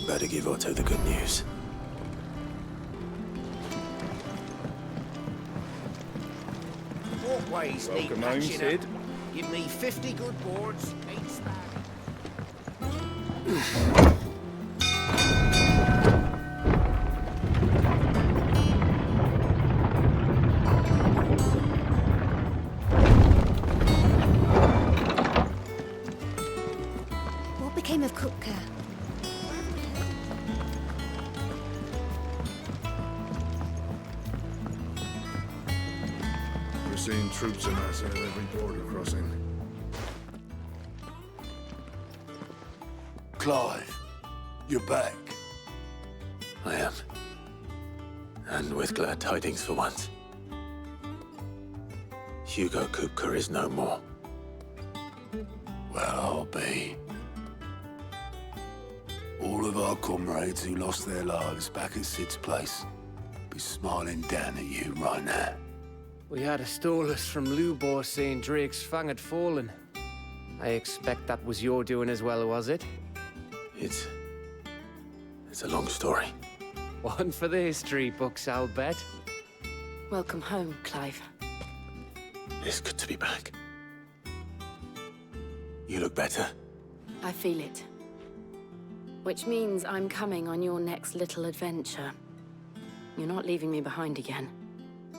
I'd better give Otto the good news. Walkways need Welcome home, patching Sid. up. Give me 50 good boards, 8 spare. What became of Kupka? We're seeing troops in our side of every border crossing. Clive, you're back. I am. And with glad tidings for once. Hugo Kupka is no more. Well, I'll be. All of our comrades who lost their lives back at Sid's place be smiling down at you right now. We had a stolus from Lubor saying Drake's fang had fallen. I expect that was your doing as well, was it? It's a long story. One for the history books, I'll bet. Welcome home, Clive. It's good to be back. You look better. I feel it. Which means I'm coming on your next little adventure. You're not leaving me behind again.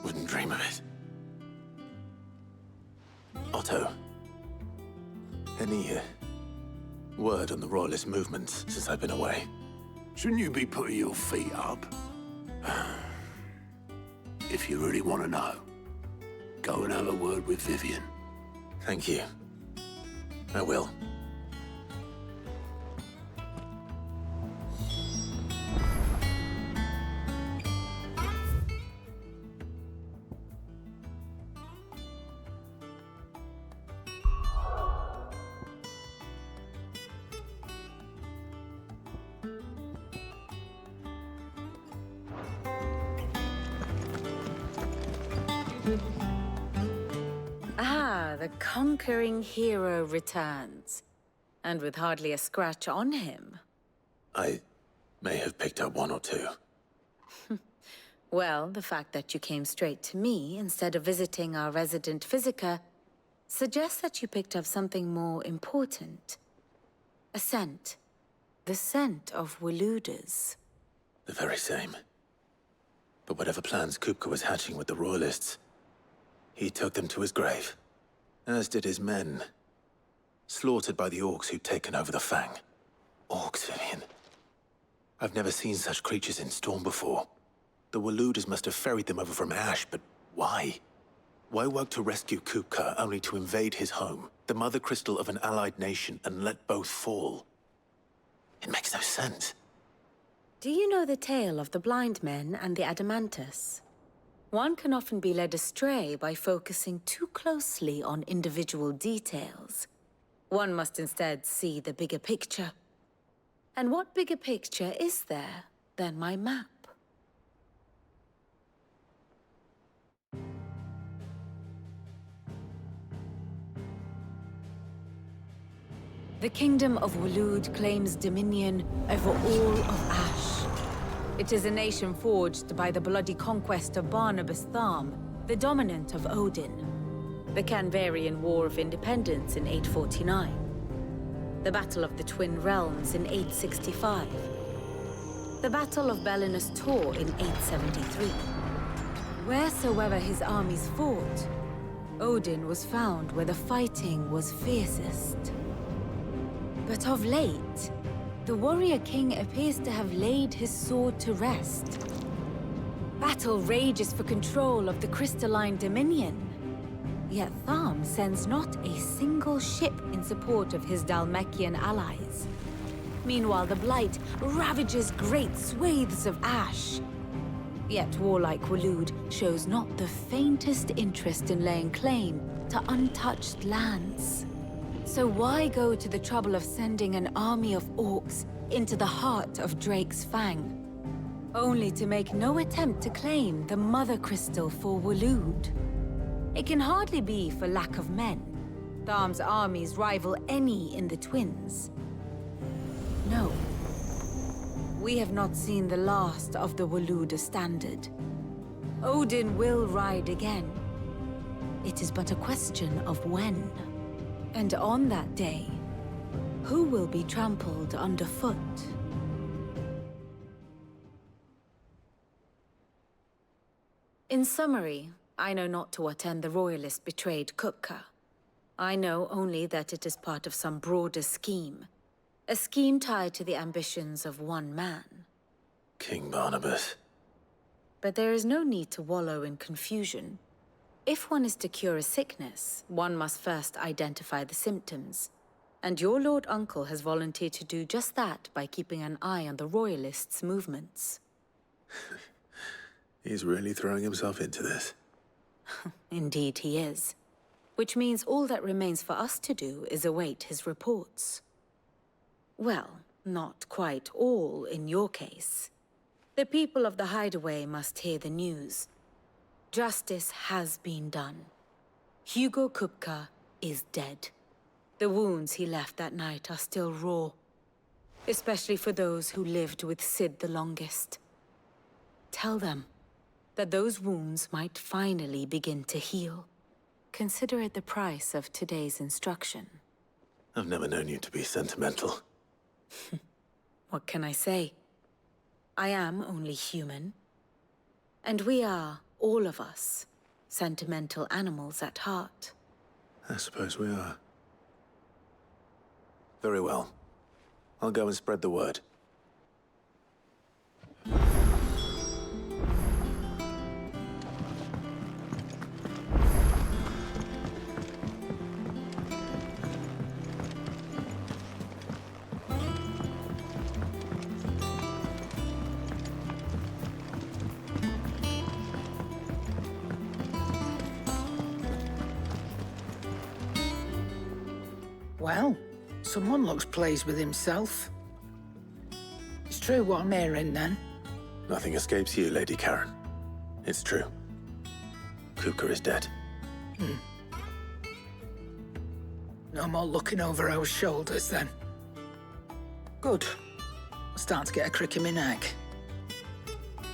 Wouldn't dream of it. Otto, any word on the Royalist movements since I've been away? Shouldn't you be putting your feet up? If you really want to know, go and have a word with Vivian. Thank you. I will. Ah, the conquering hero returns. And with hardly a scratch on him. I may have picked up one or two. Well, the fact that you came straight to me instead of visiting our resident physiker suggests that you picked up something more important. A scent. The scent of Waludas. The very same. But whatever plans Kupka was hatching with the Royalists, he took them to his grave. As did his men. Slaughtered by the orcs who'd taken over the Fang. Orcs, Vivian. I've never seen such creatures in Storm before. The Waludas must have ferried them over from Ash, but why? Why work to rescue Kupka only to invade his home, the mother crystal of an allied nation, and let both fall? It makes no sense. Do you know the tale of the blind men and the Adamantus? One can often be led astray by focusing too closely on individual details. One must instead see the bigger picture. And what bigger picture is there than my map? The Kingdom of Waloed claims dominion over all of Ash. It is a nation forged by the bloody conquest of Barnabas Tharm, the dominant of Odin. The Canvarian War of Independence in 849. The Battle of the Twin Realms in 865. The Battle of Belinus Tor in 873. Wheresoever his armies fought, Odin was found where the fighting was fiercest. But of late, the warrior king appears to have laid his sword to rest. Battle rages for control of the crystalline dominion. Yet Tharm sends not a single ship in support of his Dhalmekian allies. Meanwhile, the Blight ravages great swathes of Ash. Yet warlike Waloed shows not the faintest interest in laying claim to untouched lands. So why go to the trouble of sending an army of orcs into the heart of Drake's Fang, only to make no attempt to claim the Mother Crystal for Waloed? It can hardly be for lack of men. Tharm's armies rival any in the Twins. No. we have not seen the last of the Waloda standard. Odin will ride again. It is but a question of when. And on that day, who will be trampled underfoot? In summary, I know not to what end the Royalist betrayed Kupka. I know only that it is part of some broader scheme. A scheme tied to the ambitions of one man. King Barnabas. But there is no need to wallow in confusion. If one is to cure a sickness, one must first identify the symptoms. And your Lord Uncle has volunteered to do just that by keeping an eye on the Royalists' movements. He's really throwing himself into this. Indeed he is. Which means all that remains for us to do is await his reports. Well, not quite all in your case. The people of the Hideaway must hear the news. Justice has been done. Hugo Kupka is dead. The wounds he left that night are still raw. Especially for those who lived with Sid the longest. Tell them that those wounds might finally begin to heal. Consider it the price of today's instruction. I've never known you to be sentimental. What can I say? I am only human. And we are, all of us, sentimental animals at heart. I suppose we are. Very well. I'll go and spread the word. Well, someone looks pleased with himself. It's true what I'm hearing, then. Nothing escapes you, Lady Karen. It's true. Kupka is dead. No more looking over our shoulders, then. Good. I'm starting to get a crick in my neck.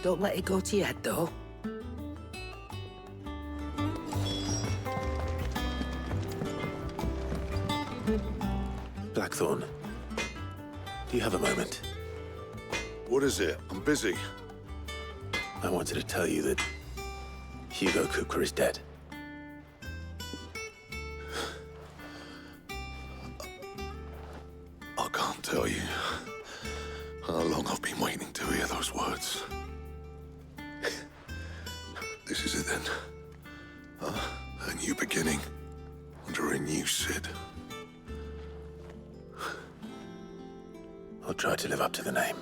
Don't let it go to your head, though. Blackthorn, do you have a moment? What is it? I'm busy. I wanted to tell you that Hugo Kupka is dead. I can't tell you how long I've been waiting to hear those words. This is it then. A new beginning under a new Sid. I'll try to live up to the name.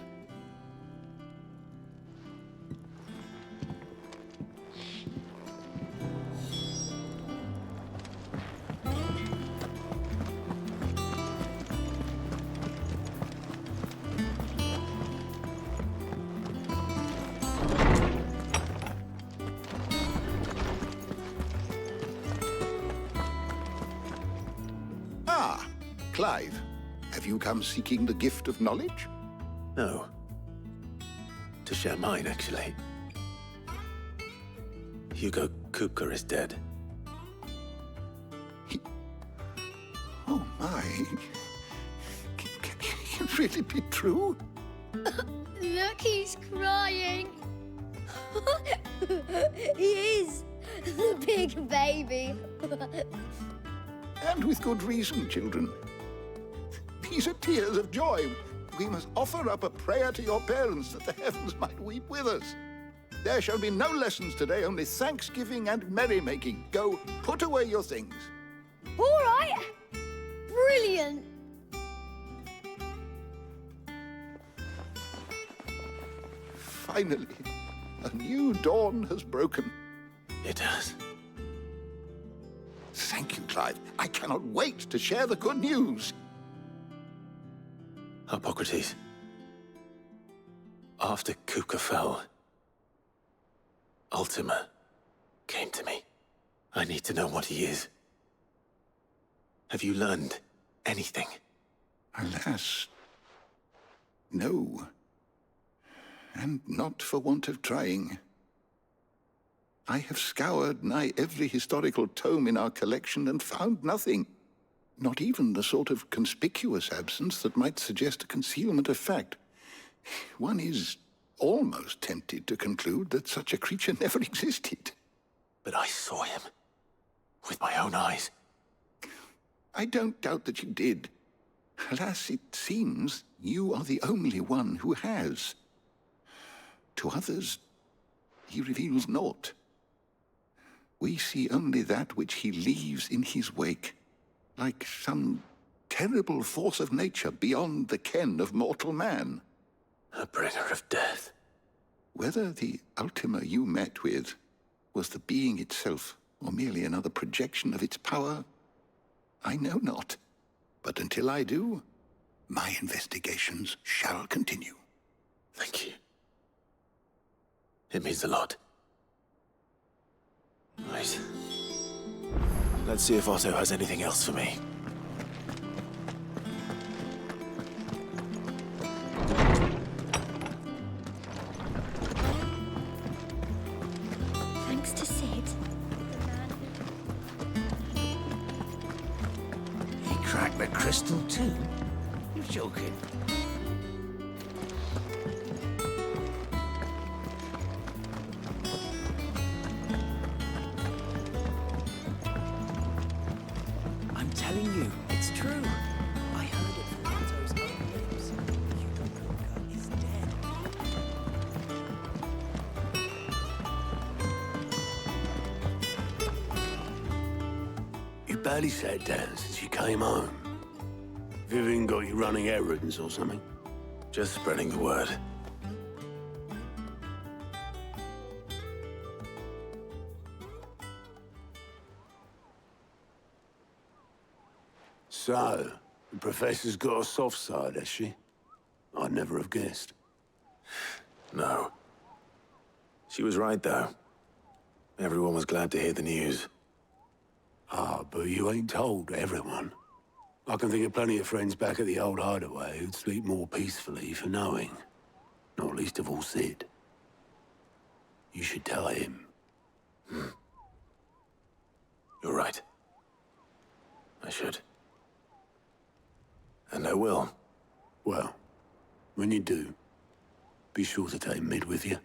Ah, Clive. Have you come seeking the gift of knowledge? No. To share mine, actually. Hugo Kupka is dead. Oh, my. Can it really be true? Look, he's crying. He is. The big baby. And with good reason, children. These are tears of joy. We must offer up a prayer to your parents that the heavens might weep with us. There shall be no lessons today, only thanksgiving and merrymaking. Go, put away your things. All right. Brilliant. Finally, a new dawn has broken. It has. Thank you, Clive. I cannot wait to share the good news. Hippocrates. After Kupka fell, Ultima came to me. I need to know what he is. Have you learned anything? Alas, no. And not for want of trying. I have scoured nigh every historical tome in our collection and found nothing. Not even the sort of conspicuous absence that might suggest a concealment of fact. One is almost tempted to conclude that such a creature never existed. But I saw him. With my own eyes. I don't doubt that you did. Alas, it seems you are the only one who has. To others, he reveals naught. We see only that which he leaves in his wake, like some terrible force of nature beyond the ken of mortal man. A bringer of death. Whether the Ultima you met with was the being itself, or merely another projection of its power, I know not. But until I do, my investigations shall continue. Thank you. It means a lot. Right. Let's see if Otto has anything else for me. Thanks to Sid. He cracked the crystal too? You're joking. I'm telling you, it's true. I heard it from Otto's own lips. Hugo is dead. You barely sat down since you came home. Vivian got you running errands or something? Just spreading the word. So, the professor's got a soft side, has she? I'd never have guessed. No. She was right, though. Everyone was glad to hear the news. Ah, but you ain't told everyone. I can think of plenty of friends back at the old hideaway who'd sleep more peacefully for knowing. Not least of all Sid. You should tell him. You're right. I should. And I will. Well, when you do, be sure to take Mid with you.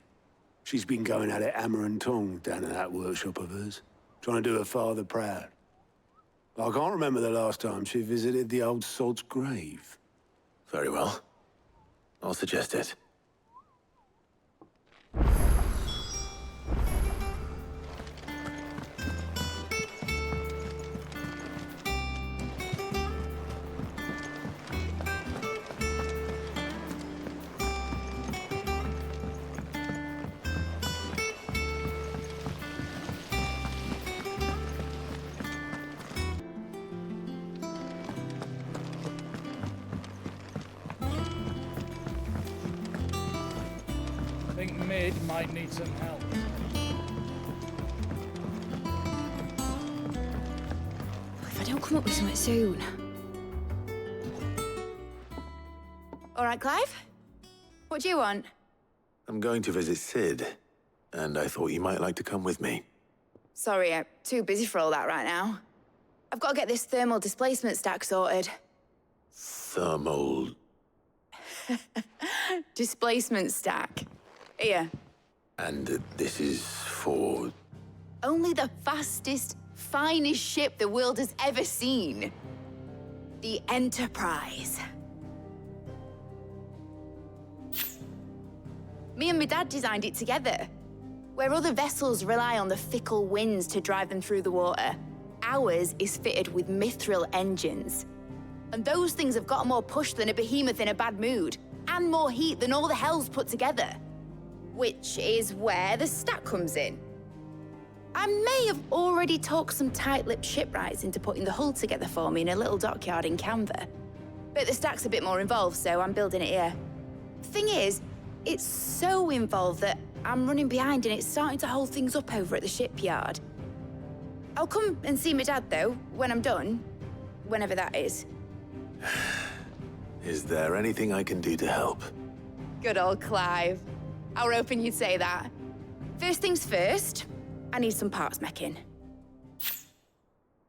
She's been going at it hammer and tong down at that workshop of hers, trying to do her father proud. I can't remember the last time she visited the old sod's grave. Very well. I'll suggest it. I think Mid might need some help. If I don't come up with something soon. All right, Clive? What do you want? I'm going to visit Sid, and I thought you might like to come with me. Sorry, I'm too busy for all that right now. I've got to get this thermal displacement stack sorted. Thermal... Displacement stack. Here. And this is for... Only the fastest, finest ship the world has ever seen. The Enterprise. Me and my dad designed it together. Where other vessels rely on the fickle winds to drive them through the water, ours is fitted with mithril engines. And those things have got more push than a behemoth in a bad mood, and more heat than all the hells put together. Which is where the stack comes in. I may have already talked some tight-lipped shipwrights into putting the hull together for me in a little dockyard in Canva. But the stack's a bit more involved, so I'm building it here. Thing is, it's so involved that I'm running behind and it's starting to hold things up over at the shipyard. I'll come and see my dad, though, when I'm done. Whenever that is. Is there anything I can do to help? Good old Clive. I were hoping you'd say that. First things first, I need some parts meching.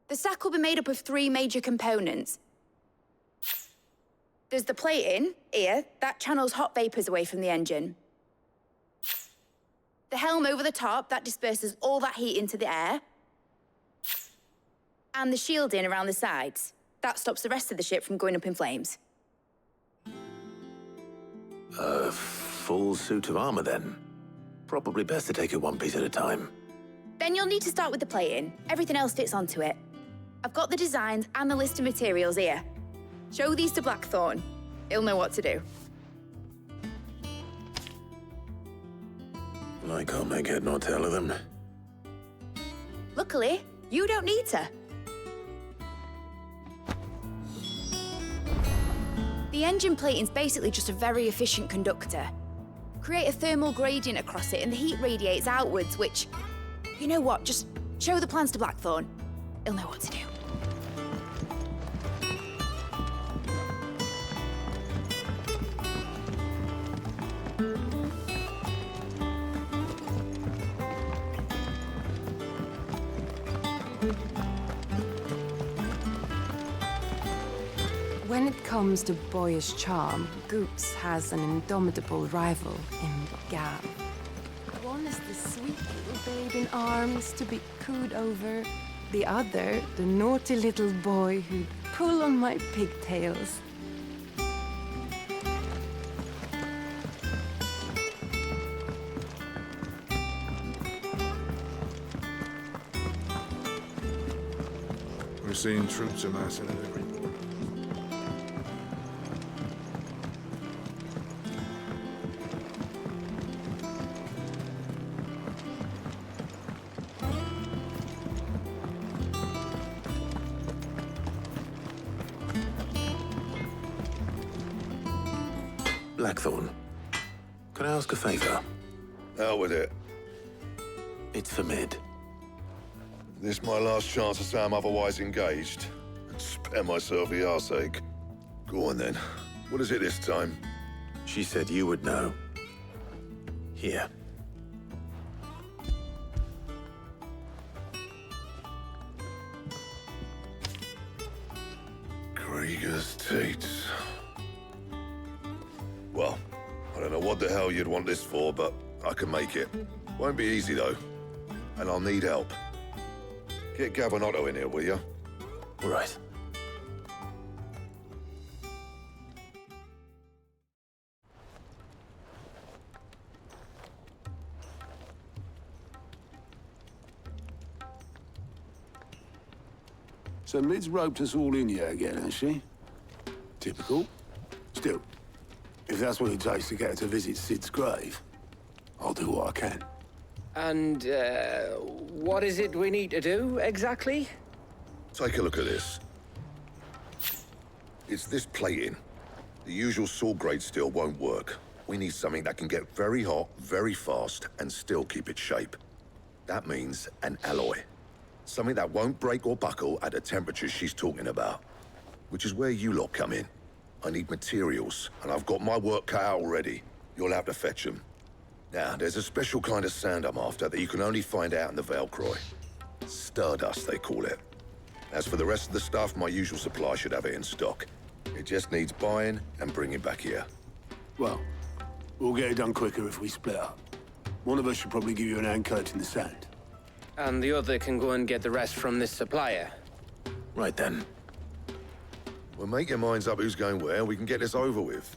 The stack will be made up of 3 major components. There's the plating, here, that channels hot vapors away from the engine. The helm over the top, that disperses all that heat into the air. And the shielding around the sides. That stops the rest of the ship from going up in flames. A full suit of armor, then. Probably best to take it one piece at a time. Then you'll need to start with the plating. Everything else fits onto it. I've got the designs and the list of materials here. Show these to Blackthorn. He'll know what to do. I can't make head nor tail of them. Luckily, you don't need to. The engine plating's basically just a very efficient conductor. Create a thermal gradient across it and the heat radiates outwards, which... You know what? Just show the plans to Blackthorn. He'll know what to do. When it comes to boyish charm, Goops has an indomitable rival in Gav. One is the sweet little babe in arms to be cooed over. The other, the naughty little boy who'd pull on my pigtails. We're seeing troops amassing at every port. Blackthorn, can I ask a favor? Out with it. It's for Mid. This my last chance to say I'm otherwise engaged. And spare myself the arseache. Go on then. What is it this time? She said you would know. Here. Krieger's teats. Well, I don't know what the hell you'd want this for, but I can make it. Won't be easy, though. And I'll need help. Get Gavin-Otto in here, will you? All right. So Mid's roped us all in here again, has she? Typical. Still, if that's what it takes to get her to visit Sid's grave, I'll do what I can. And, what is it we need to do, exactly? Take a look at this. It's this plating. The usual sword-grade steel won't work. We need something that can get very hot, very fast, and still keep its shape. That means an alloy. Something that won't break or buckle at the temperatures she's talking about. Which is where you lot come in. I need materials, and I've got my work cut out already. You'll have to fetch them. Now, there's a special kind of sand I'm after that you can only find out in the Velcroy. Stardust, they call it. As for the rest of the stuff, my usual supply should have it in stock. It just needs buying and bringing back here. Well, we'll get it done quicker if we split up. One of us should probably give you an hand collecting the sand. And the other can go and get the rest from this supplier. Right then. Well, make your minds up who's going where, and we can get this over with.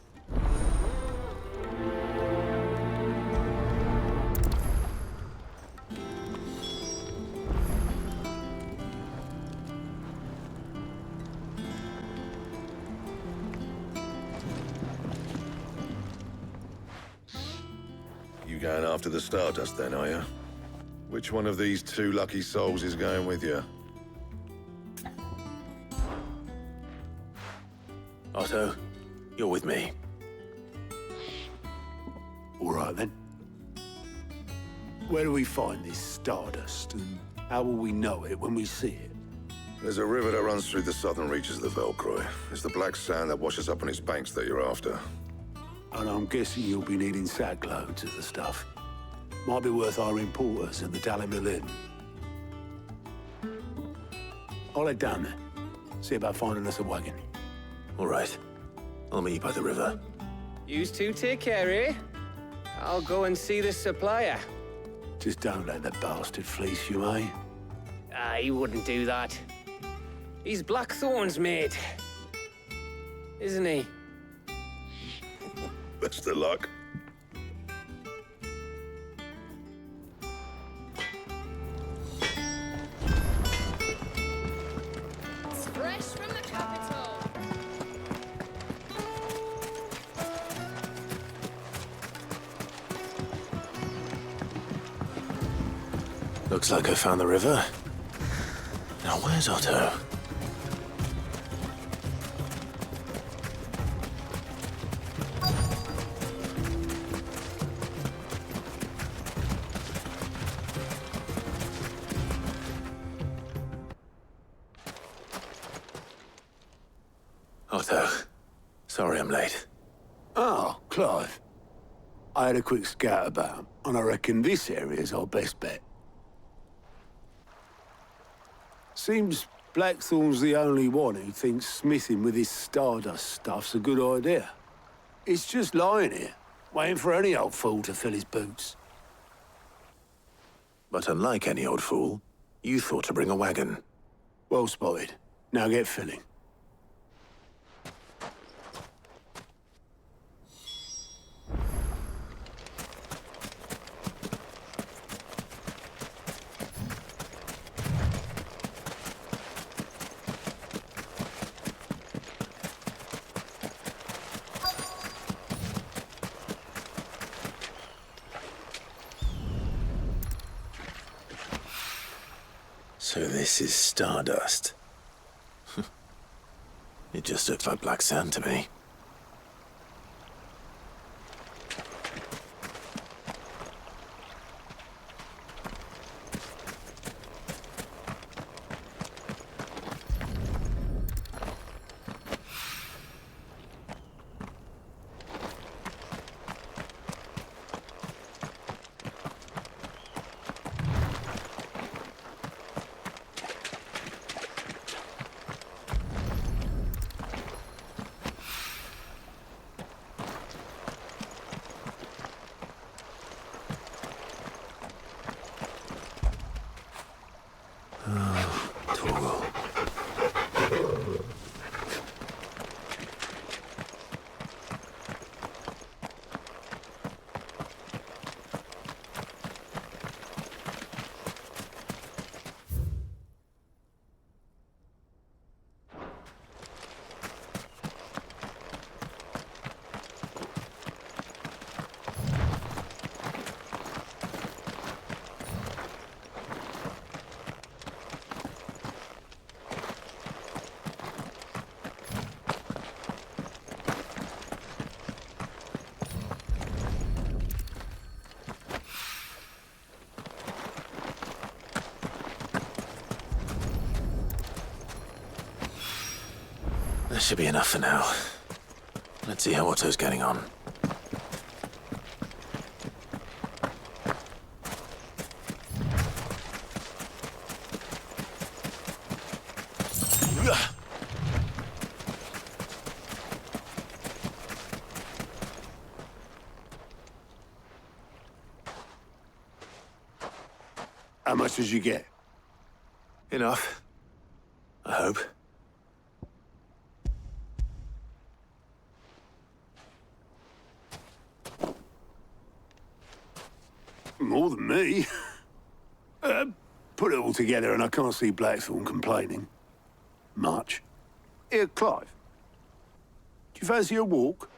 You going after the Stardust then, are you? Which one of these 2 lucky souls is going with you? Otto, you're with me. All right, then. Where do we find this Stardust, and how will we know it when we see it? There's a river that runs through the southern reaches of the Velcroy. It's the black sand that washes up on its banks that you're after. And I'm guessing you'll be needing sackloads of the stuff. Might be worth hiring porters at the Dally Mill Inn. I'll head down there. See about finding us a wagon. All right. I'll meet you by the river. Yous two take care, eh? I'll go and see this supplier. Just don't let the bastard fleece you, eh? He wouldn't do that. He's Blackthorn's mate. Isn't he? Best of luck. It's fresh from the capital. Looks like I found the river. Now, where's Otto? Otto, sorry I'm late. Oh, Clive. I had a quick scout about, and I reckon this area's our best bet. Seems Blackthorn's the only one who thinks smithing with his Stardust stuff's a good idea. It's just lying here, waiting for any old fool to fill his boots. But unlike any old fool, you thought to bring a wagon. Well spotted. Now get filling. So this is Stardust. It just looks like black sand to me. That should be enough for now. Let's see how Otto's getting on. How much did you get? Enough. I hope. More than me. Put it all together and I can't see Blackthorn complaining. Much. Here, Clive. Do you fancy a walk?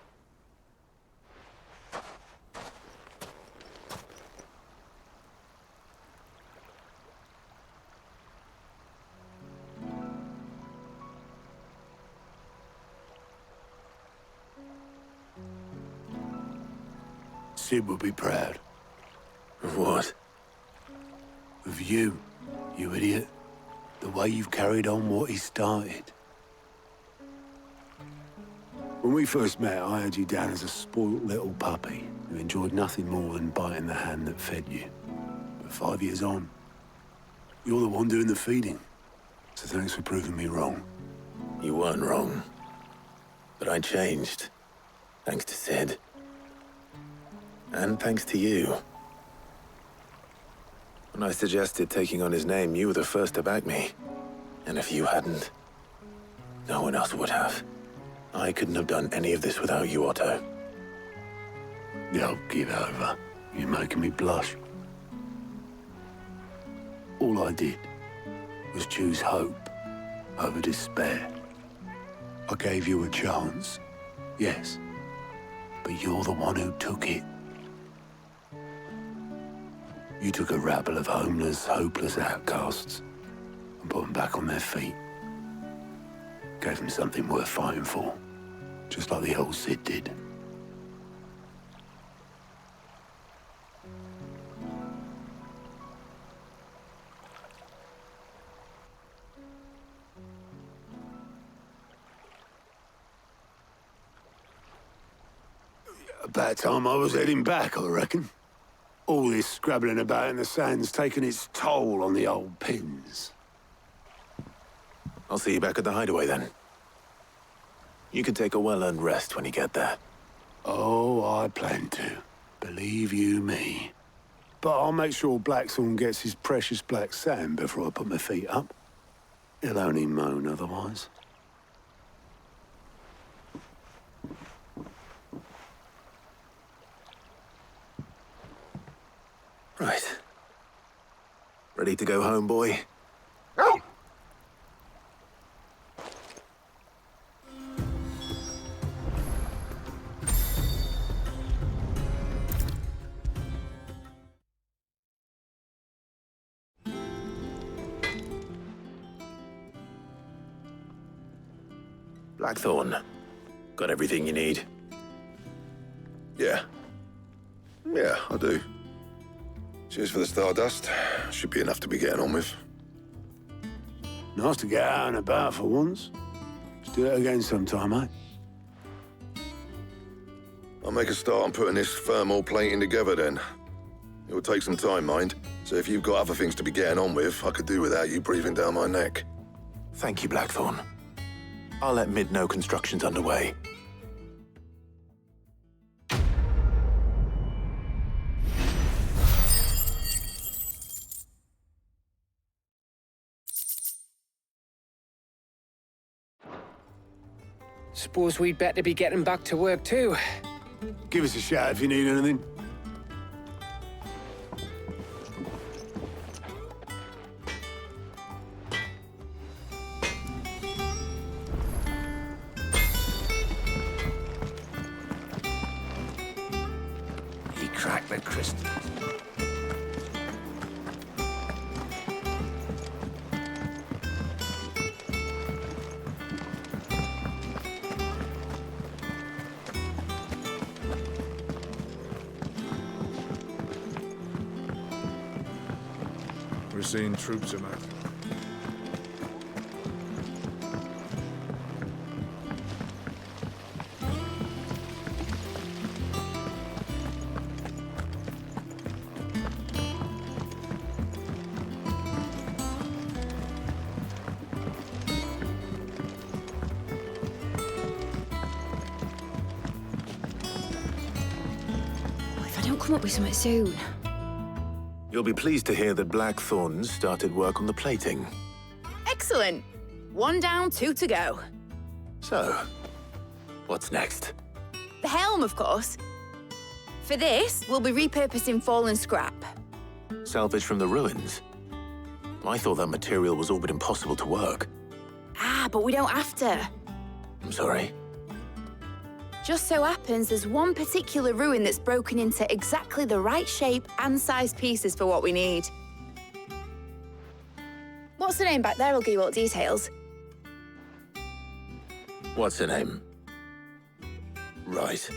Sid would be proud. Of what? Of you, you idiot. The way you've carried on what he started. When we first met, I had you down as a spoilt little puppy who enjoyed nothing more than biting the hand that fed you. But 5 years on, you're the one doing the feeding. So thanks for proving me wrong. You weren't wrong. But I changed. Thanks to Sid. And thanks to you. When I suggested taking on his name, you were the first to back me. And if you hadn't, no one else would have. I couldn't have done any of this without you, Otto. Yo, give over. You're making me blush. All I did was choose hope over despair. I gave you a chance, yes, but you're the one who took it. You took a rabble of homeless, hopeless outcasts and put them back on their feet. Gave them something worth fighting for, just like the old Sid did. About time I was heading back, I reckon. All this scrabbling about in the sand's taken its toll on the old pins. I'll see you back at the hideaway then. You can take a well-earned rest when you get there. Oh, I plan to. Believe you me. But I'll make sure Blackthorn gets his precious black sand before I put my feet up. He'll only moan otherwise. Right. Ready to go home, boy? Blackthorn. Got everything you need? Yeah. Yeah, I do. Cheers for the stardust. Should be enough to be getting on with. Nice to get out and about for once. Let's do it again sometime, eh? I'll make a start on putting this thermal plating together then. It will take some time, mind. So if you've got other things to be getting on with, I could do without you breathing down my neck. Thank you, Blackthorn. I'll let Mid know construction's underway. Suppose we'd better be getting back to work too. Give us a shout if you need anything. He cracked the crystal. We're seeing troops about. If I don't come up with something soon. You'll be pleased to hear that Blackthorn started work on the plating. Excellent. 1 down, 2 to go. So, what's next? The helm, of course. For this, we'll be repurposing fallen scrap. Salvage from the ruins? I thought that material was all but impossible to work. Ah, but we don't have to. I'm sorry. Just so happens there's one particular ruin that's broken into exactly the right shape and size pieces for what we need. What's the name back there? I'll give you all the details. What's her name? Right.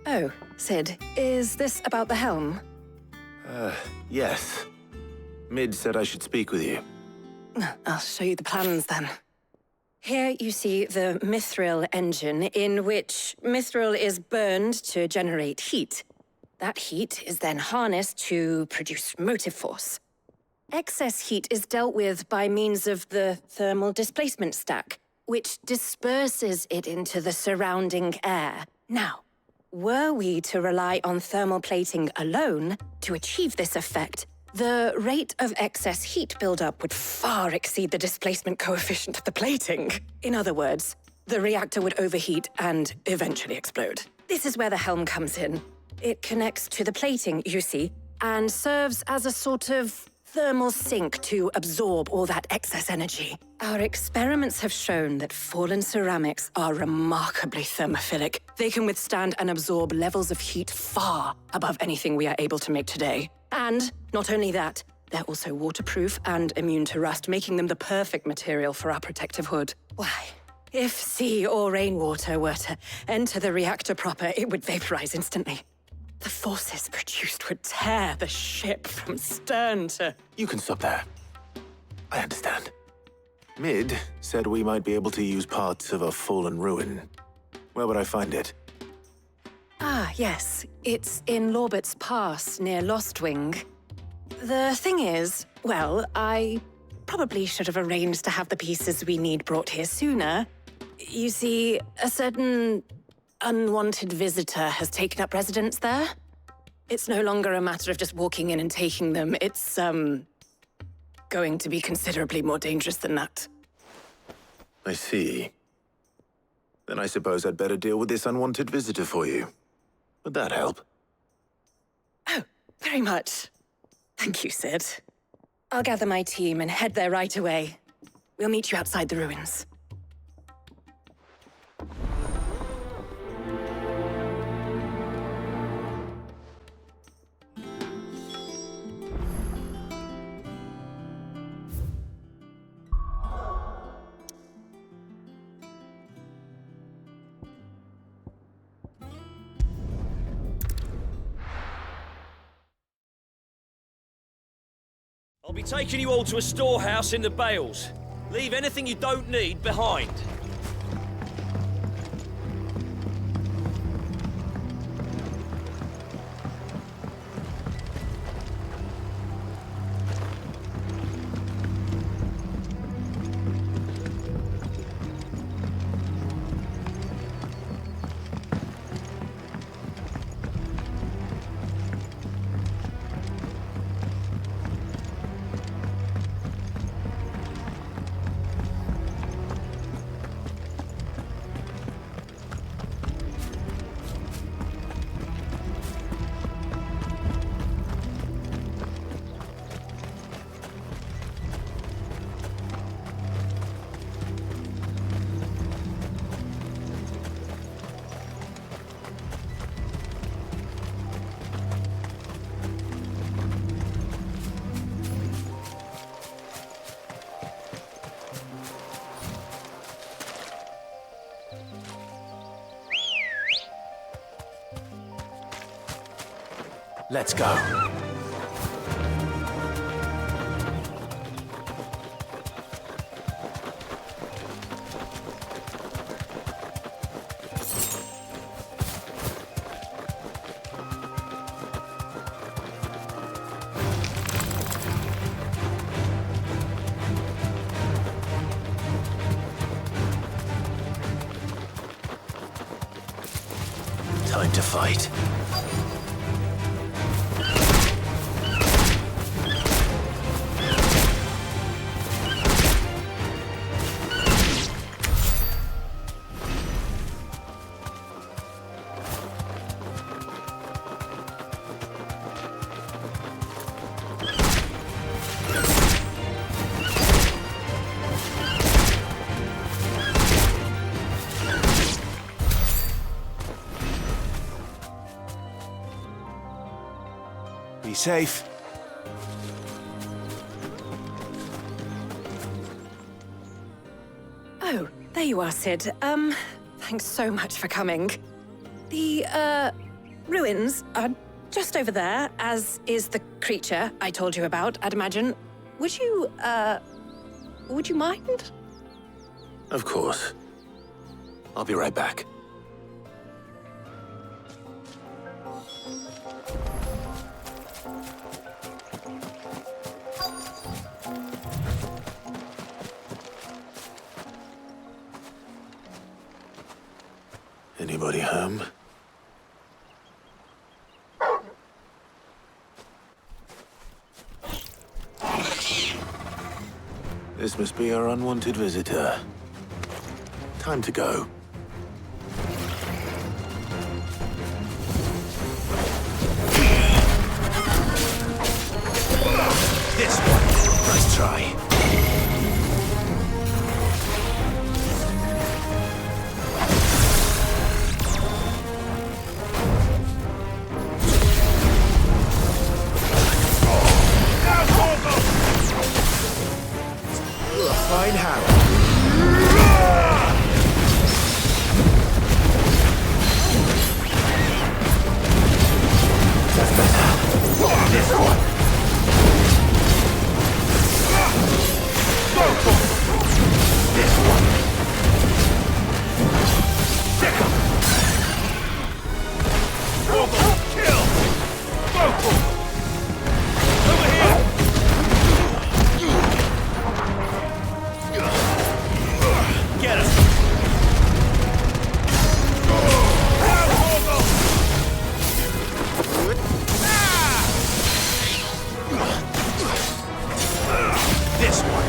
Oh, Sid, is this about the helm? Yes. Mid said I should speak with you. I'll show you the plans then. Here you see the mithril engine, in which mithril is burned to generate heat. That heat is then harnessed to produce motive force. Excess heat is dealt with by means of the thermal displacement stack, which disperses it into the surrounding air. Now, were we to rely on thermal plating alone to achieve this effect, the rate of excess heat buildup would far exceed the displacement coefficient of the plating. In other words, the reactor would overheat and eventually explode. This is where the helm comes in. It connects to the plating, you see, and serves as a sort of thermal sink to absorb all that excess energy. Our experiments have shown that fallen ceramics are remarkably thermophilic. They can withstand and absorb levels of heat far above anything we are able to make today. And not only that, they're also waterproof and immune to rust, making them the perfect material for our protective hood. Why, if sea or rainwater were to enter the reactor proper, it would vaporize instantly. The forces produced would tear the ship from stern to... You can stop there. I understand. Mid said we might be able to use parts of a fallen ruin. Where would I find it? Ah, yes. It's in Lorbert's Pass, near Lostwing. The thing is, well, I probably should have arranged to have the pieces we need brought here sooner. You see, a certain unwanted visitor has taken up residence there. It's no longer a matter of just walking in and taking them. It's, going to be considerably more dangerous than that. I see. Then I suppose I'd better deal with this unwanted visitor for you. Would that help? Oh, very much. Thank you, Sid. I'll gather my team and head there right away. We'll meet you outside the ruins. I'll be taking you all to a storehouse in the Bales. Leave anything you don't need behind. Let's go. Time to fight. Be safe. Oh, there you are, Sid. Thanks so much for coming. The, ruins are just over there, as is the creature I told you about, I'd imagine. Would you, Would you mind? Of course. I'll be right back. Anybody home? This must be our unwanted visitor. Time to go. This one. Nice try. Fine hammer. That's better. This one. This one. Stick 'em. Kill. Over here. Get him! This one.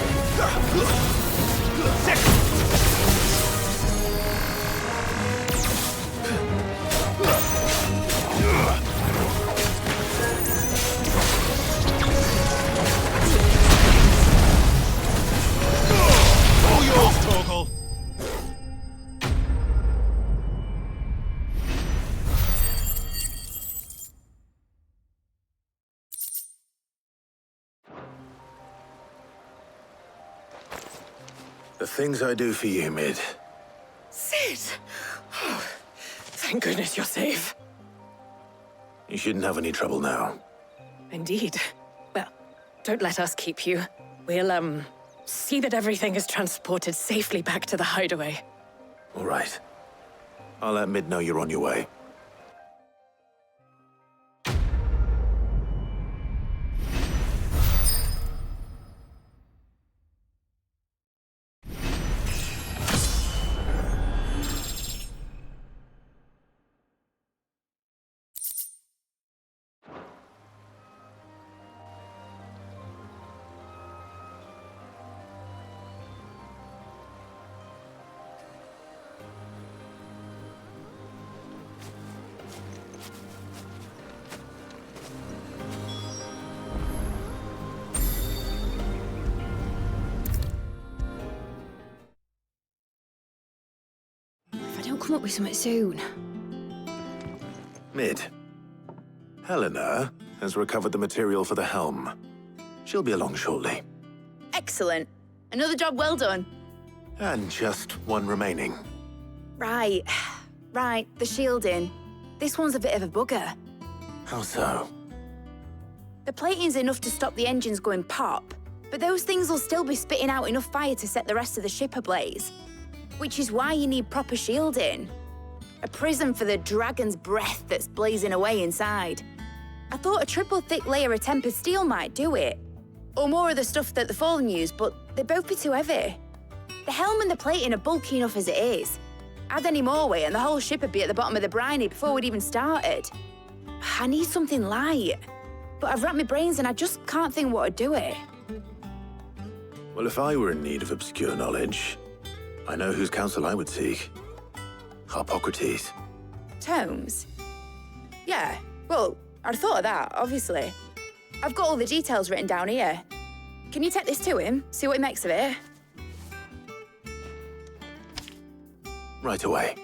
All yours, Torgal. The things I do for you, Mid. Sid! Oh, thank goodness you're safe. You shouldn't have any trouble now. Indeed. Well, don't let us keep you. We'll, see that everything is transported safely back to the hideaway. All right. I'll let Mid know you're on your way. Come up with something soon. Mid. Helena has recovered the material for the helm. She'll be along shortly. Excellent. Another job well done. And just one remaining. Right. Right, the shielding. This one's a bit of a bugger. How so? The plating's enough to stop the engines going pop, but those things will still be spitting out enough fire to set the rest of the ship ablaze. Which is why you need proper shielding. A prism for the dragon's breath that's blazing away inside. I thought a triple thick layer of tempered steel might do it. Or more of the stuff that the Fallen use, but they'd both be too heavy. The helm and the plating are bulky enough as it is. Add any more weight and the whole ship would be at the bottom of the briny before we'd even started. I need something light. But I've racked my brains and I just can't think what would do it. Well, if I were in need of obscure knowledge, I know whose counsel I would seek. Harpocrates. Tomes? Yeah, well, I'd thought of that, obviously. I've got all the details written down here. Can you take this to him, see what he makes of it? Right away.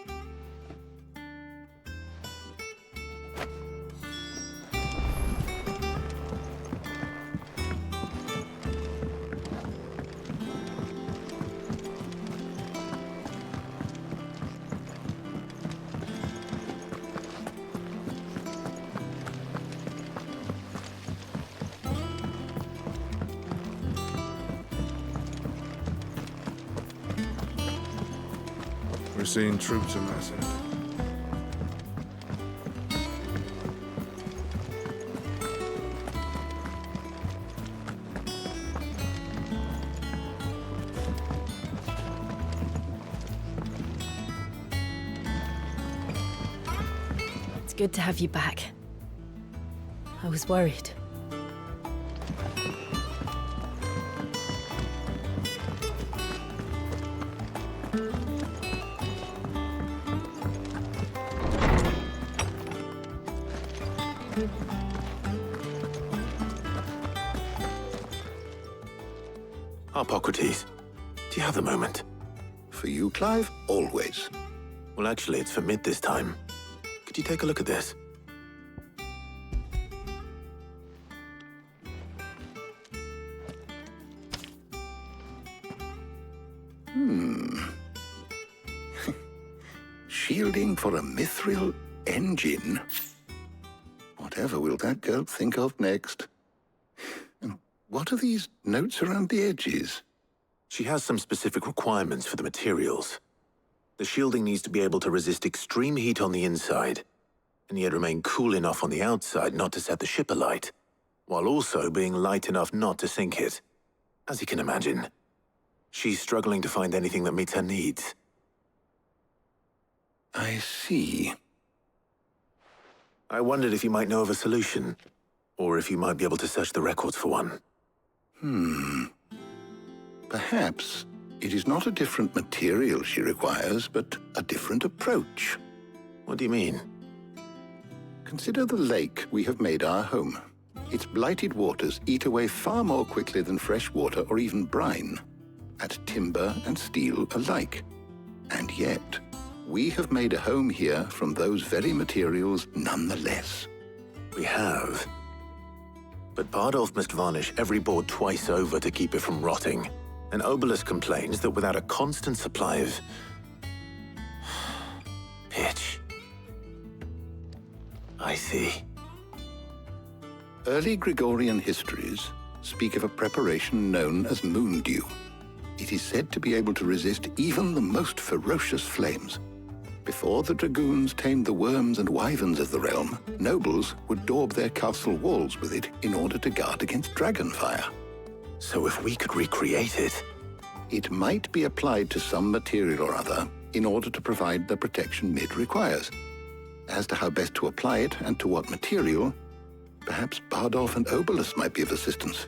We're seeing troops amassing. It's good to have you back. I was worried. Hippocrates, do you have a moment? For you, Clive, always. Well, actually, it's for Mid this time. Could you take a look at this? Shielding for a mithril engine? Whatever will that girl think of next? And what are these notes around the edges? She has some specific requirements for the materials. The shielding needs to be able to resist extreme heat on the inside, and yet remain cool enough on the outside not to set the ship alight, while also being light enough not to sink it. As you can imagine, she's struggling to find anything that meets her needs. I see. I wondered if you might know of a solution, or if you might be able to search the records for one. Perhaps it is not a different material she requires, but a different approach. What do you mean? Consider the lake we have made our home. Its blighted waters eat away far more quickly than fresh water or even brine, at timber and steel alike. And yet, we have made a home here from those very materials nonetheless. We have. But Bardolph must varnish every board twice over to keep it from rotting. And Obelus complains that without a constant supply of pitch. I see. Early Gregorian histories speak of a preparation known as moon dew. It is said to be able to resist even the most ferocious flames. Before the dragoons tamed the worms and wyverns of the realm, nobles would daub their castle walls with it in order to guard against dragon fire. So if we could recreate it... It might be applied to some material or other in order to provide the protection Mid requires. As to how best to apply it and to what material, perhaps Bardolph and Obelus might be of assistance.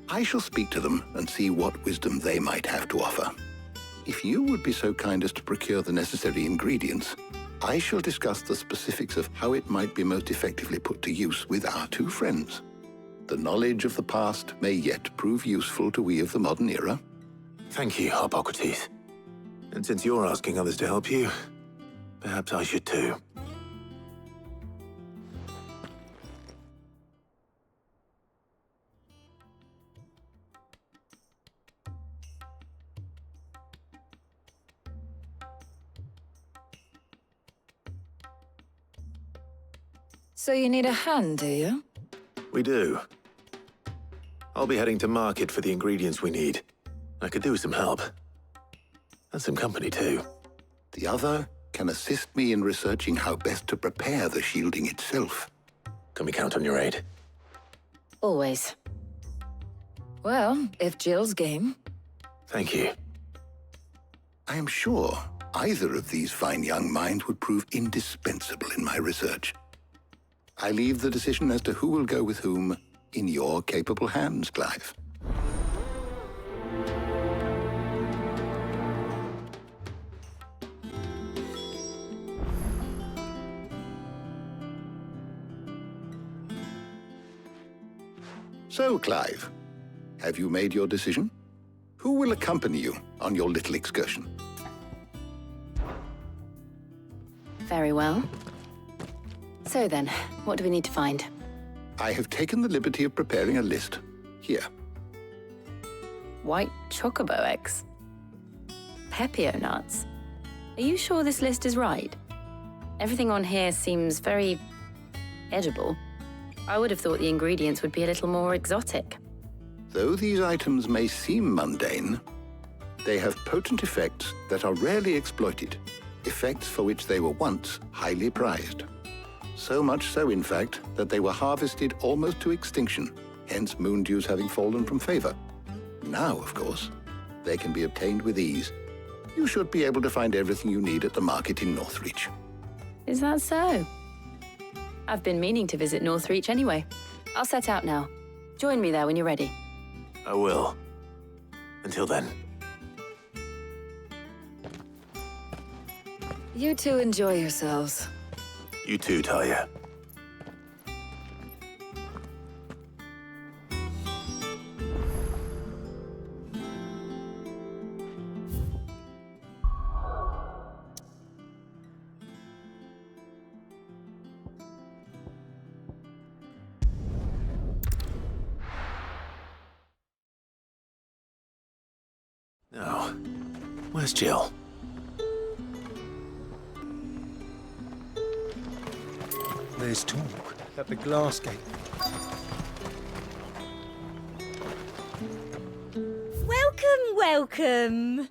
I shall speak to them and see what wisdom they might have to offer. If you would be so kind as to procure the necessary ingredients, I shall discuss the specifics of how it might be most effectively put to use with our two friends. The knowledge of the past may yet prove useful to we of the modern era. Thank you, Hippocrates. And since you're asking others to help you, perhaps I should too. So you need a hand, do you? We do. I'll be heading to market for the ingredients we need. I could do with some help. And some company, too. The other can assist me in researching how best to prepare the shielding itself. Can we count on your aid? Always. Well, if Jill's game. Thank you. I am sure either of these fine young minds would prove indispensable in my research. I leave the decision as to who will go with whom in your capable hands, Clive. So, Clive, have you made your decision? Who will accompany you on your little excursion? Very well. So then, what do we need to find? I have taken the liberty of preparing a list. Here. White chocobo eggs. Pepio nuts. Are you sure this list is right? Everything on here seems very edible. I would have thought the ingredients would be a little more exotic. Though these items may seem mundane, They have potent effects that are rarely exploited, effects for which they were once highly prized. So much so, in fact, that they were harvested almost to extinction, hence moon dews having fallen from favor. Now, of course, they can be obtained with ease. You should be able to find everything you need at the market in Northreach. Is that so? I've been meaning to visit Northreach anyway. I'll set out now. Join me there when you're ready. I will. Until then. You two enjoy yourselves. You too, Talia. Now, where's Jill? There's talk at the glass gate. Welcome, welcome.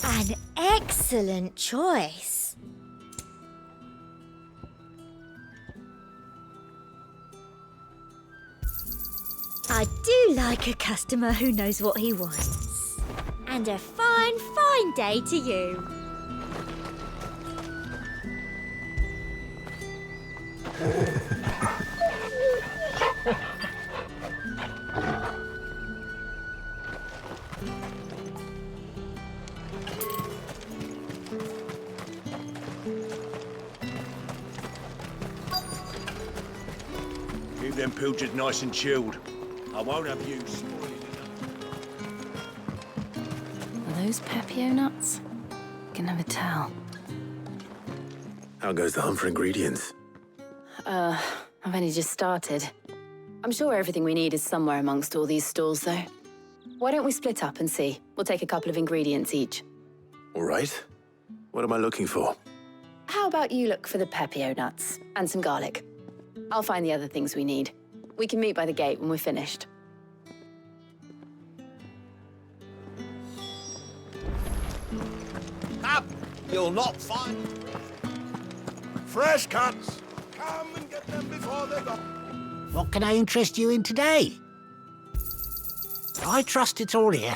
An excellent choice. I do like a customer who knows what he wants. And a fine, fine day to you. Keep them pilchards nice and chilled. I won't have you spoiling Are those Pepio nuts? Can never tell. How goes the hunt for ingredients? I've only just started. I'm sure everything we need is somewhere amongst all these stalls, though. Why don't we split up and see? We'll take a couple of ingredients each. All right. What am I looking for? How about you look for the Pepio nuts and some garlic? I'll find the other things we need. We can meet by the gate when we're finished. Up! You'll not find fresh cuts. Come and get them before they're gone. What can I interest you in today? I trust it's all here.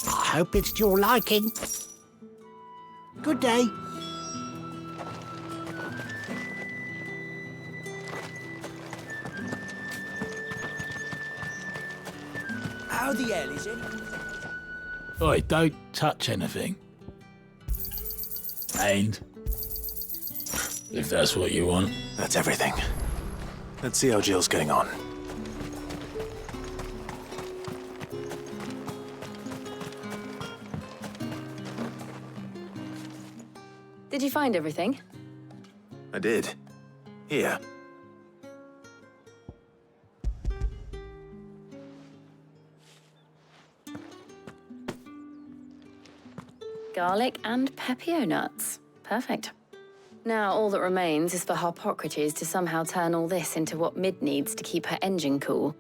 I hope it's to your liking. Good day. How the hell is it? Oi, don't touch anything. And if that's what you want. That's everything. Let's see how Jill's getting on. Did you find everything? I did. Here. Garlic and Pepio nuts. Perfect. Now all that remains is for Harpocrates to somehow turn all this into what Mid needs to keep her engine cool.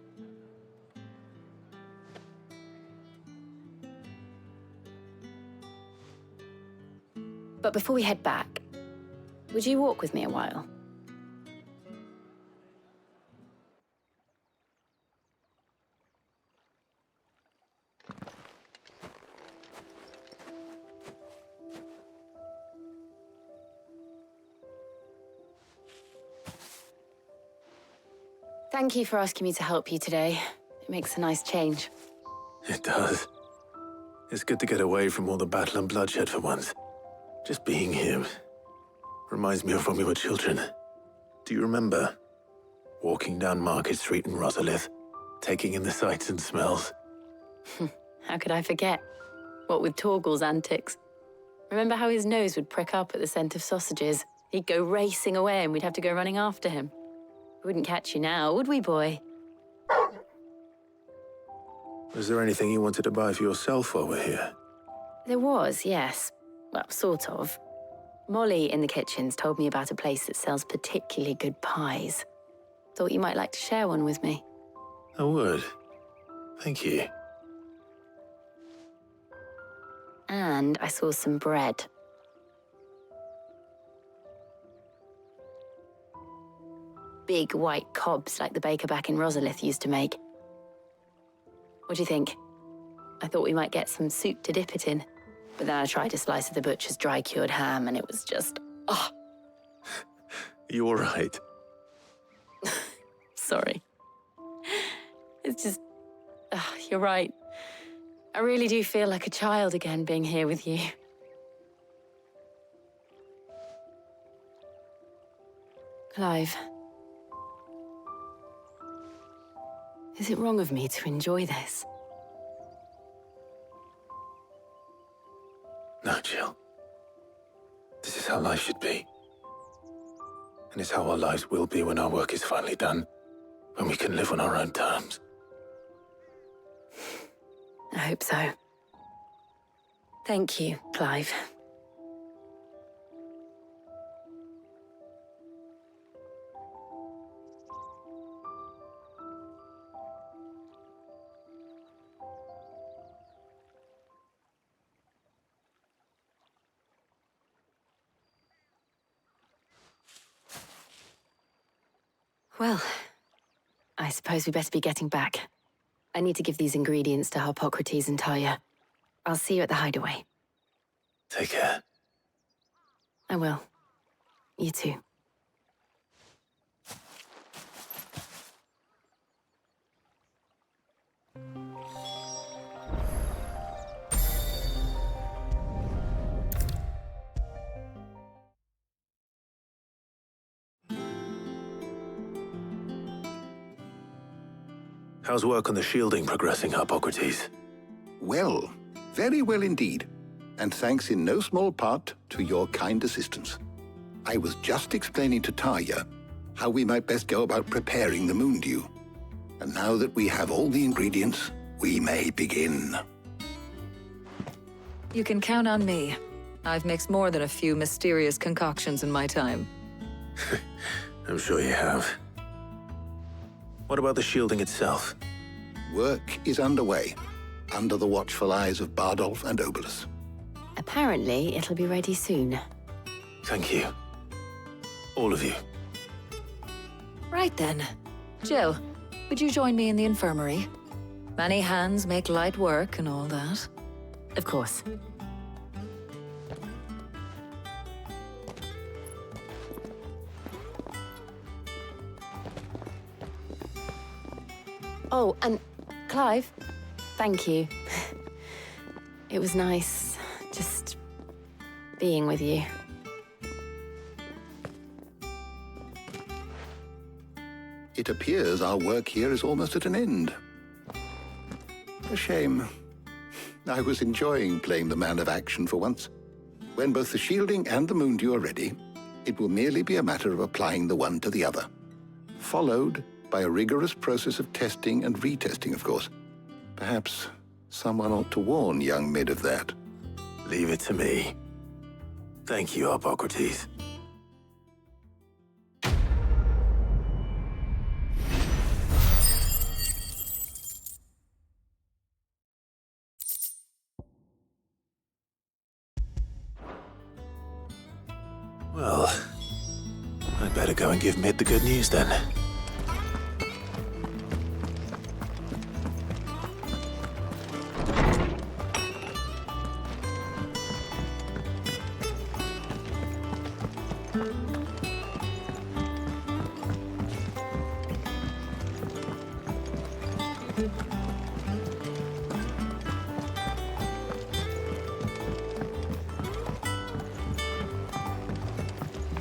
But before we head back, would you walk with me a while? Thank you for asking me to help you today. It makes a nice change. It does. It's good to get away from all the battle and bloodshed for once. Just being here reminds me of when we were children. Do you remember? Walking down Market Street in Rosalith, taking in the sights and smells. How could I forget? What with Torgal's antics. Remember how his nose would prick up at the scent of sausages? He'd go racing away and we'd have to go running after him. We wouldn't catch you now, would we, boy? Was there anything you wanted to buy for yourself while we're here? There was, yes. Well, sort of. Molly in the kitchen's told me about a place that sells particularly good pies. Thought you might like to share one with me. I would. Thank you. And I saw some bread. Big white cobs like the baker back in Rosalith used to make. What do you think? I thought we might get some soup to dip it in. But then I tried a slice of the butcher's dry-cured ham and it was just, oh. You all right? Sorry. It's just, you're right. I really do feel like a child again being here with you. Clive. Is it wrong of me to enjoy this? No, Jill. This is how life should be. And it's how our lives will be when our work is finally done. When we can live on our own terms. I hope so. Thank you, Clive. Well, I suppose we better be getting back. I need to give these ingredients to Harpocrates and Talia. I'll see you at the hideaway. Take care. I will. You too. How's work on the shielding progressing, Harpocrates? Well, very well indeed. And thanks in no small part to your kind assistance. I was just explaining to Talia how we might best go about preparing the moon dew. And now that we have all the ingredients, we may begin. You can count on me. I've mixed more than a few mysterious concoctions in my time. I'm sure you have. What about the shielding itself? Work is underway, under the watchful eyes of Bardolph and Obolus. Apparently, it'll be ready soon. Thank you. All of you. Right then. Jill, would you join me in the infirmary? Many hands make light work and all that. Of course. Oh, and Clive, thank you. It was nice, just being with you. It appears our work here is almost at an end. A shame. I was enjoying playing the man of action for once. When both the shielding and the moon dew are ready, it will merely be a matter of applying the one to the other. Followed by a rigorous process of testing and retesting, of course. Perhaps someone ought to warn young Mid of that. Leave it to me. Thank you, Harpocrates. Well, I'd better go and give Mid the good news then.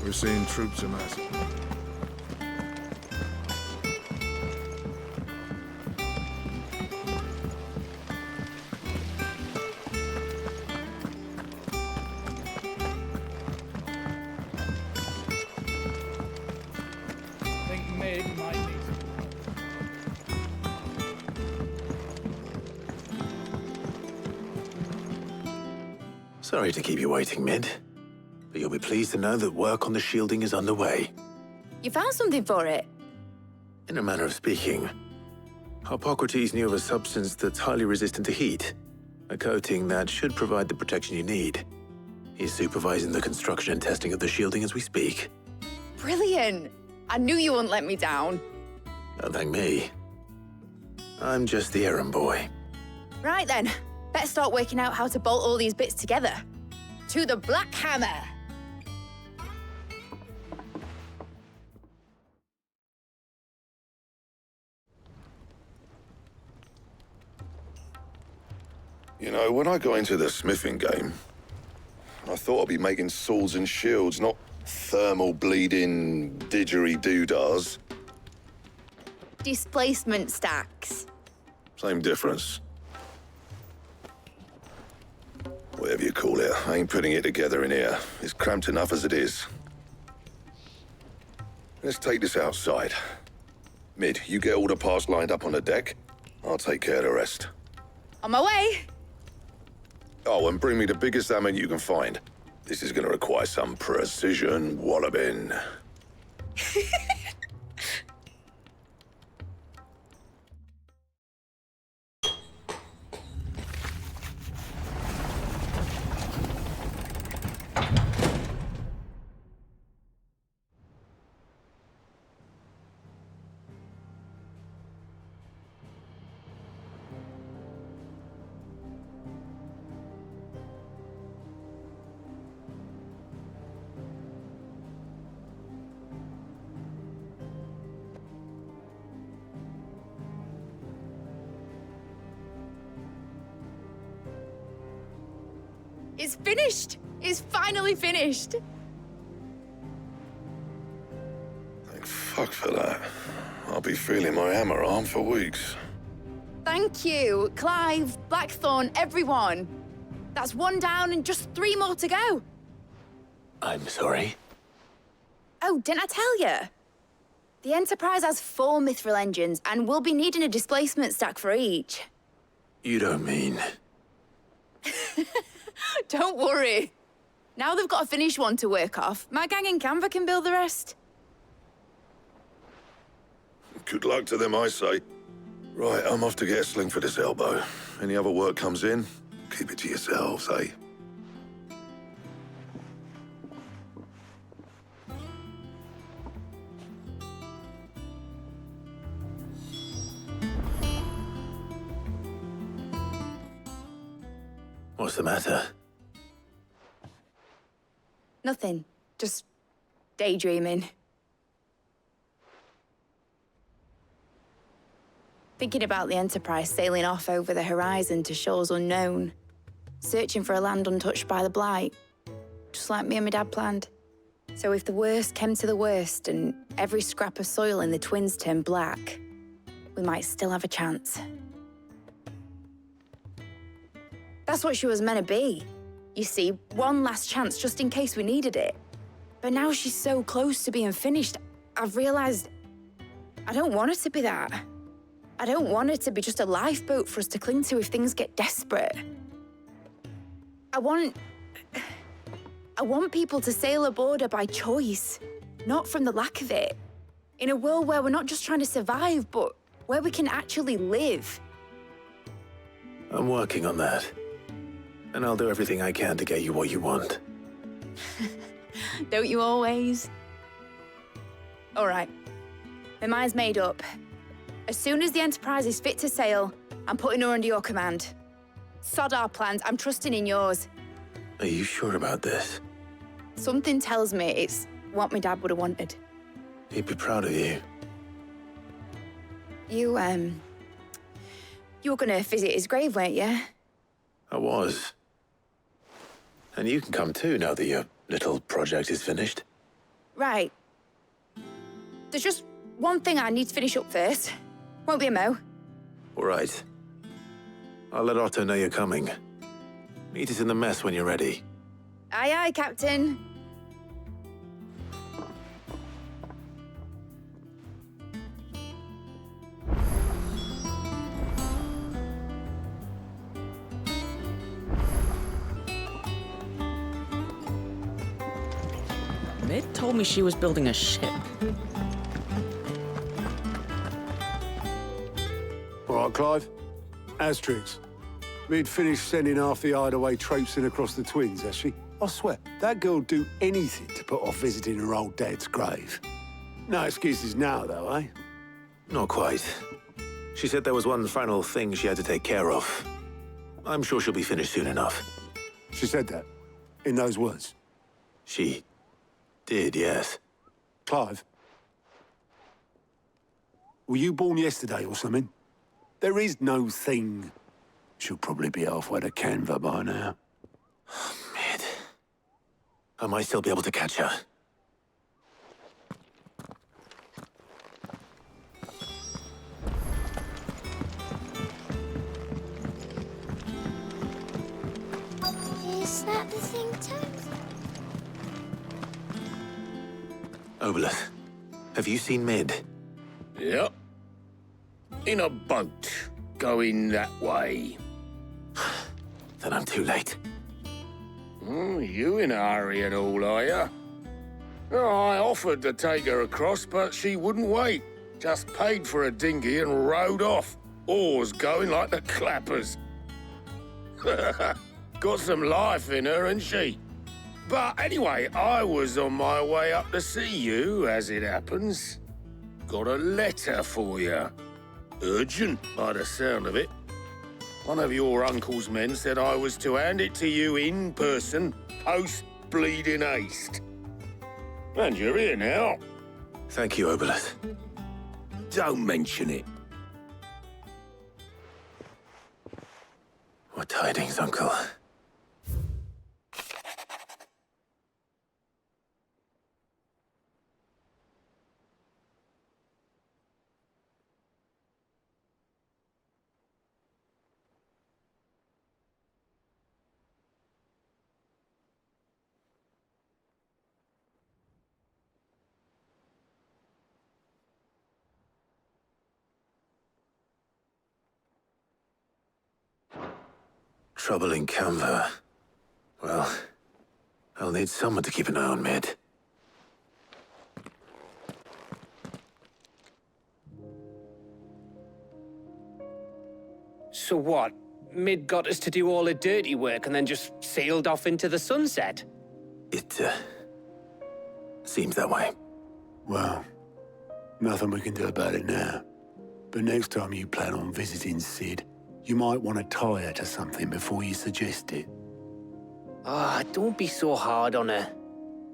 We're seeing troops amassing. I think Mid might need Sorry to keep you waiting, Mid. but you'll be pleased to know that work on the shielding is underway. You found something for it? In a manner of speaking, Hippocrates knew of a substance that's highly resistant to heat, a coating that should provide the protection you need. He's supervising the construction and testing of the shielding as we speak. Brilliant! I knew you wouldn't let me down. Don't thank me. I'm just the errand boy. Right then, better start working out how to bolt all these bits together. To the Black Hammer! You know, when I got into the smithing game, I thought I'd be making swords and shields, not thermal bleeding didgeridoo-dahs. Displacement stacks. Same difference. Whatever you call it, I ain't putting it together in here. It's cramped enough as it is. Let's take this outside. Mid, you get all the parts lined up on the deck. I'll take care of the rest. On my way! Oh, and bring me the biggest hammer you can find. This is gonna require some precision walloping. It's finished! It's finally finished! Thank fuck for that. I'll be feeling my hammer arm for weeks. Thank you, Clive, Blackthorn, everyone. That's one down and just 3 more to go. I'm sorry? Oh, didn't I tell you? The Enterprise has 4 mithril engines, and we'll be needing a displacement stack for each. You don't mean... Don't worry. Now they've got a finished one to work off, my gang in Canva can build the rest. Good luck to them, I say. Right, I'm off to get a sling for this elbow. Any other work comes in, keep it to yourselves, eh? What's the matter? Nothing. Just daydreaming. Thinking about the Enterprise sailing off over the horizon to shores unknown. Searching for a land untouched by the Blight. Just like me and my dad planned. So if the worst came to the worst and every scrap of soil in the Twins turned black, we might still have a chance. That's what she was meant to be. You see, one last chance just in case we needed it. But now she's so close to being finished, I've realized I don't want her to be that. I don't want her to be just a lifeboat for us to cling to if things get desperate. I want people to sail aboard her by choice, not from the lack of it. In a world where we're not just trying to survive, but where we can actually live. I'm working on that. And I'll do everything I can to get you what you want. Don't you always? All right. My mind's made up. As soon as the Enterprise is fit to sail, I'm putting her under your command. Sod our plans, I'm trusting in yours. Are you sure about this? Something tells me it's what my dad would have wanted. He'd be proud of you. You were gonna visit his grave, weren't you? I was. And you can come too now that your little project is finished. Right. There's just one thing I need to finish up first. Won't be a mo. All right. I'll let Otto know you're coming. Meet us in the mess when you're ready. Aye, aye, Captain. Mid told me she was building a ship. All right, Clive. Asterix. Mid finished sending half the hideaway traipsing across the twins, has she? I swear, that girl'd do anything to put off visiting her old dad's grave. No excuses now, though, eh? Not quite. She said there was one final thing she had to take care of. I'm sure she'll be finished soon enough. She said that? In those words? She did, yes. Clive? Were you born yesterday or something? There is no thing. She'll probably be halfway to Canva by now. Mid. I might still be able to catch her. Is that the thing, Toad? Obelus, have you seen Mid? Yep. In a boat, going that way. Then I'm too late. You in a hurry and all, are you? Oh, I offered to take her across, but she wouldn't wait. Just paid for a dinghy and rowed off. Oars going like the clappers. Got some life in her, ain't she? But anyway, I was on my way up to see you, as it happens. Got a letter for you. Urgent, by the sound of it. One of your uncle's men said I was to hand it to you in person, post-bleeding haste. And you're here now. Thank you, Obelus. Don't mention it. What tidings, Uncle? Trouble in Canva. Well, I'll need someone to keep an eye on Mid. So what? Mid got us to do all the dirty work and then just sailed off into the sunset? It, seems that way. Well, nothing we can do about it now. But next time you plan on visiting Sid, you might want to tie her to something before you suggest it. Ah, don't be so hard on her.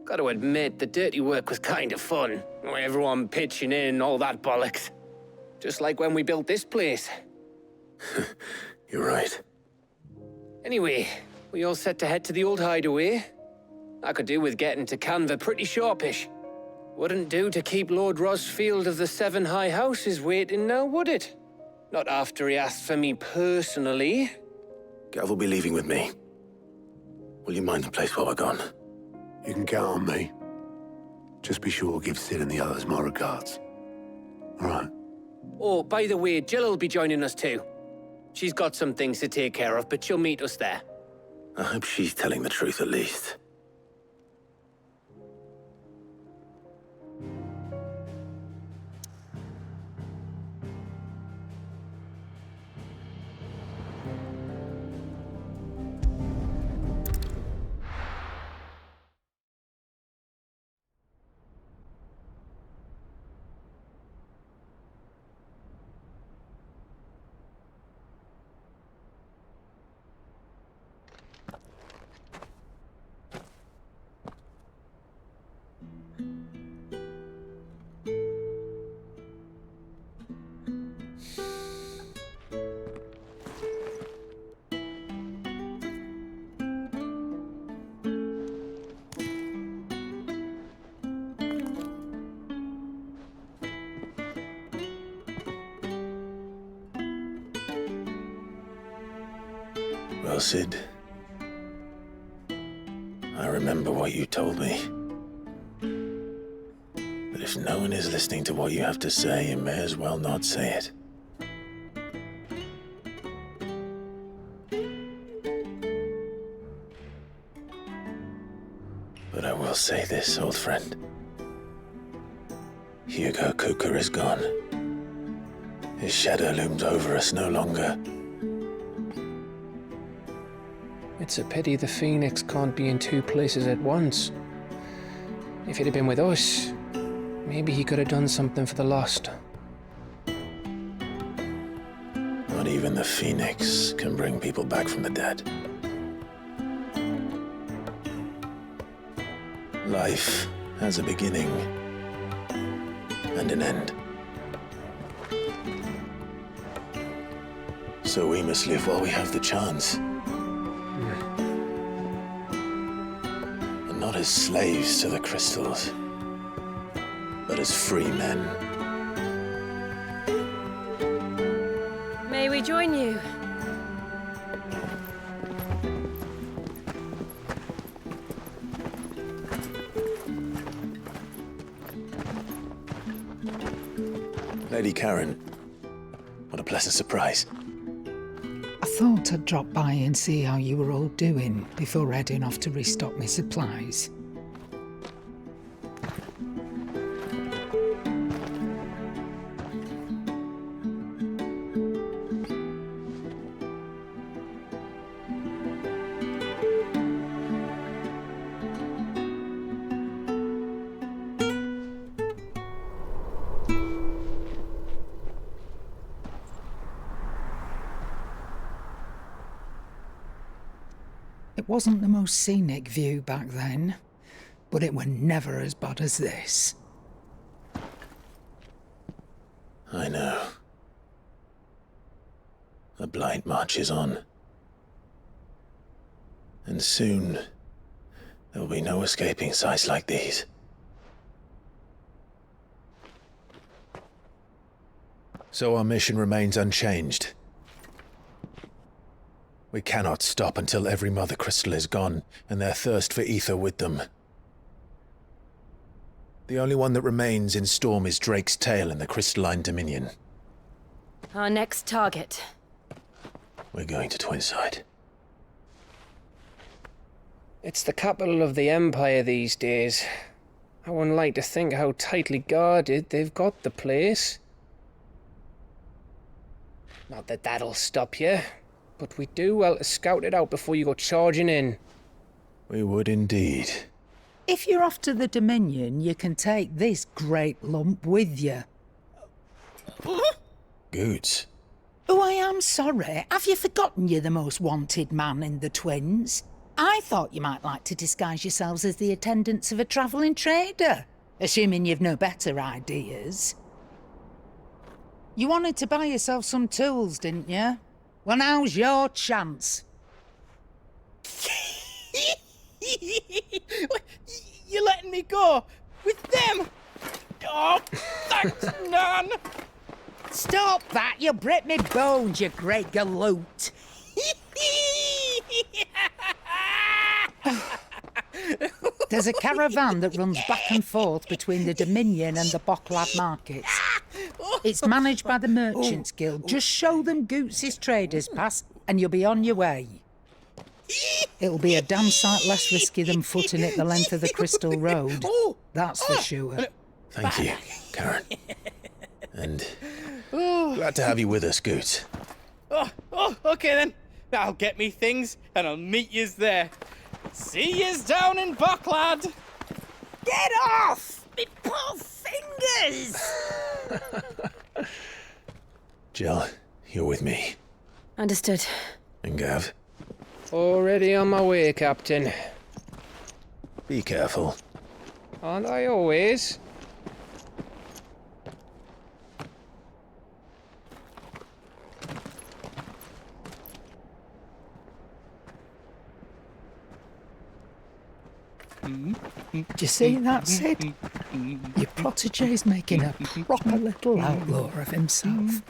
Gotta admit, the dirty work was kind of fun. Everyone pitching in, all that bollocks. Just like when we built this place. You're right. Anyway, we all set to head to the old hideaway. I could do with getting to Canva pretty sharpish. Wouldn't do to keep Lord Rosfield of the Seven High Houses waiting now, would it? Not after he asked for me personally. Gav will be leaving with me. Will you mind the place while we're gone? You can count on me. Just be sure to give Sid and the others my regards. All right. Oh, by the way, Jill will be joining us too. She's got some things to take care of, but she'll meet us there. I hope she's telling the truth at least. Well, Sid, I remember what you told me. That if no one is listening to what you have to say, you may as well not say it. But I will say this, old friend. Hugo Kuka is gone. His shadow looms over us no longer. It's a pity the Phoenix can't be in two places at once. If he'd have been with us, maybe he could have done something for the lost. Not even the Phoenix can bring people back from the dead. Life has a beginning and an end. So we must live while we have the chance. And not as slaves to the crystals, but as free men. May we join you? Lady Karen, what a pleasant surprise. I thought I'd drop by and see how you were all doing before heading off to restock my supplies. It wasn't the most scenic view back then, but it were never as bad as this. I know. The blight marches on. And soon, there will be no escaping sights like these. So our mission remains unchanged. We cannot stop until every Mother Crystal is gone, and their thirst for ether with them. The only one that remains in Storm is Drake's Tail in the Crystalline Dominion. Our next target. We're going to Twinside. It's the capital of the Empire these days. I wouldn't like to think how tightly guarded they've got the place. Not that that'll stop you, but we do well to scout it out before you go charging in. We would indeed. If you're off to the Dominion, you can take this great lump with you. Goods. Oh, I am sorry. Have you forgotten you're the most wanted man in the Twins? I thought you might like to disguise yourselves as the attendants of a travelling trader, assuming you've no better ideas. You wanted to buy yourself some tools, didn't you? Well, now's your chance. You're letting me go with them? Oh, thanks, Nan. Stop that! You'll break me bones, you great galoot. There's a caravan that runs back and forth between the Dominion and the Bocklad markets. It's managed by the Merchants Guild. Just show them Goots' Traders Pass and you'll be on your way. It'll be a damn sight less risky than footing it the length of the Crystal Road. That's for sure. Thank you, Karen. And glad to have you with us, Goots. Okay then. I'll get me things and I'll meet yous there. See yous down in Bocklad. Get off! Me poor fingers! Jill, you're with me. Understood. And Gav? Already on my way, Captain. Be careful. Aren't I always? Do you see that, Sid? Your protege's making a proper little outlaw of himself.